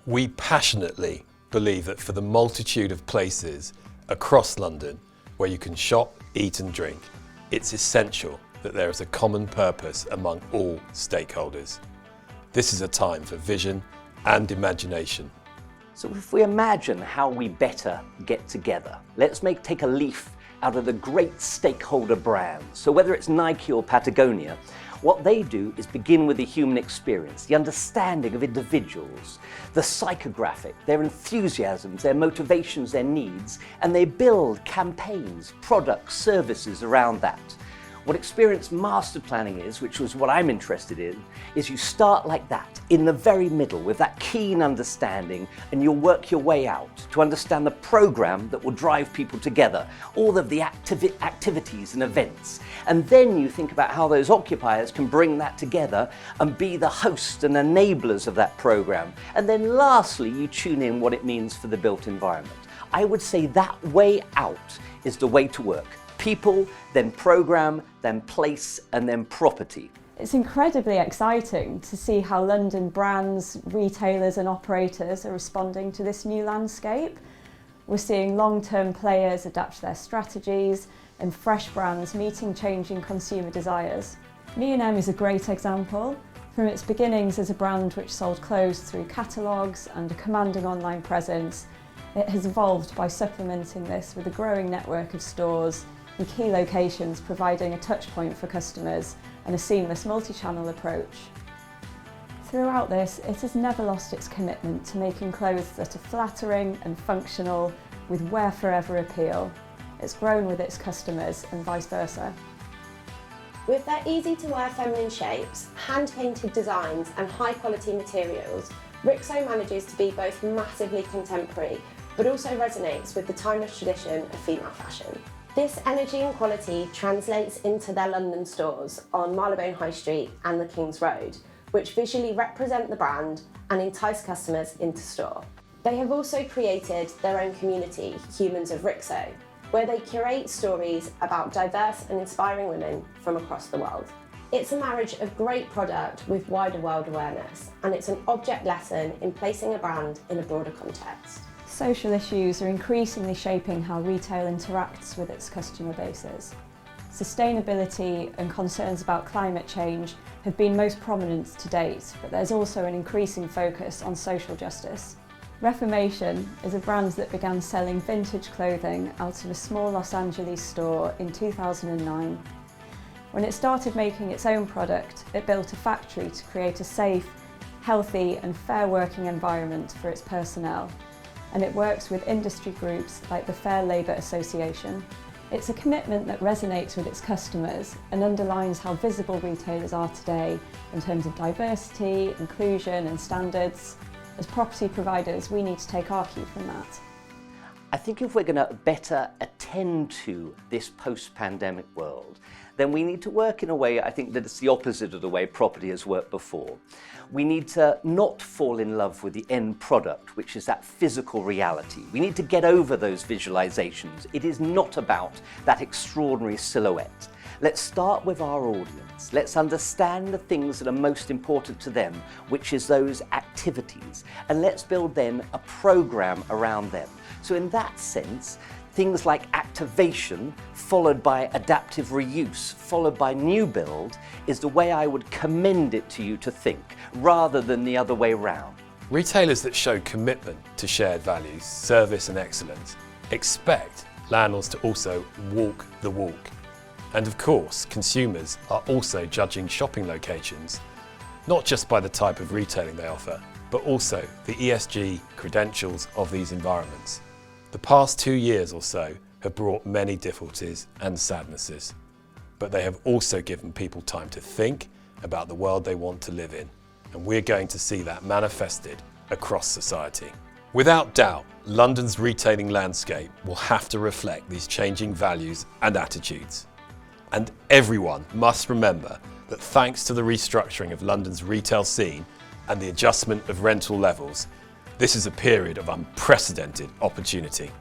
We passionately believe that for the multitude of places across London where you can shop, eat and drink, it's essential that there is a common purpose among all stakeholders. This is a time for vision and imagination. So if we imagine how we better get together, let's take a leaf out of the great stakeholder brands. So whether it's Nike or Patagonia, what they do is begin with the human experience, the understanding of individuals, the psychographic, their enthusiasms, their motivations, their needs, and they build campaigns, products, services around that. What experience master planning is, which was what I'm interested in, is you start like that, in the very middle, with that keen understanding, and you'll work your way out to understand the program that will drive people together, all of the activities and events. And then you think about how those occupiers can bring that together and be the host and enablers of that program. And then lastly, you tune in what it means for the built environment. I would say that way out is the way to work. People, then program, then place, and then property. It's incredibly exciting to see how London brands, retailers and operators are responding to this new landscape. We're seeing long-term players adapt their strategies and fresh brands meeting changing consumer desires. M&M is a great example. From its beginnings as a brand which sold clothes through catalogues and a commanding online presence, it has evolved by supplementing this with a growing network of stores in key locations, providing a touch point for customers and a seamless multi-channel approach. Throughout this, it has never lost its commitment to making clothes that are flattering and functional with wear forever appeal. It's grown with its customers and vice versa. With their easy-to-wear feminine shapes, hand-painted designs and high-quality materials, Rixo manages to be both massively contemporary, but also resonates with the timeless tradition of female fashion. This energy and quality translates into their London stores on Marylebone High Street and the King's Road, which visually represent the brand and entice customers into store. They have also created their own community, Humans of Rixo, where they curate stories about diverse and inspiring women from across the world. It's a marriage of great product with wider world awareness, and it's an object lesson in placing a brand in a broader context. Social issues are increasingly shaping how retail interacts with its customer bases. Sustainability and concerns about climate change have been most prominent to date, but there's also an increasing focus on social justice. Reformation is a brand that began selling vintage clothing out of a small Los Angeles store in 2009. When it started making its own product, it built a factory to create a safe, healthy and fair working environment for its personnel. And it works with industry groups like the Fair Labour Association. It's a commitment that resonates with its customers and underlines how visible retailers are today in terms of diversity, inclusion and standards. As property providers, we need to take our cue from that. I think if we're going to better attend to this post-pandemic world, then we need to work in a way, I think that it's the opposite of the way property has worked before. We need to not fall in love with the end product, which is that physical reality. We need to get over those visualizations. It is not about that extraordinary silhouette. Let's start with our audience. Let's understand the things that are most important to them, which is those activities, and let's build then a program around them. So in that sense, things like activation, followed by adaptive reuse, followed by new build, is the way I would commend it to you to think, rather than the other way round. Retailers that show commitment to shared values, service and excellence expect landlords to also walk the walk. And of course, consumers are also judging shopping locations, not just by the type of retailing they offer, but also the ESG credentials of these environments. The past 2 years or so have brought many difficulties and sadnesses, but they have also given people time to think about the world they want to live in, and we're going to see that manifested across society. Without doubt, London's retailing landscape will have to reflect these changing values and attitudes. And everyone must remember that thanks to the restructuring of London's retail scene and the adjustment of rental levels, this is a period of unprecedented opportunity.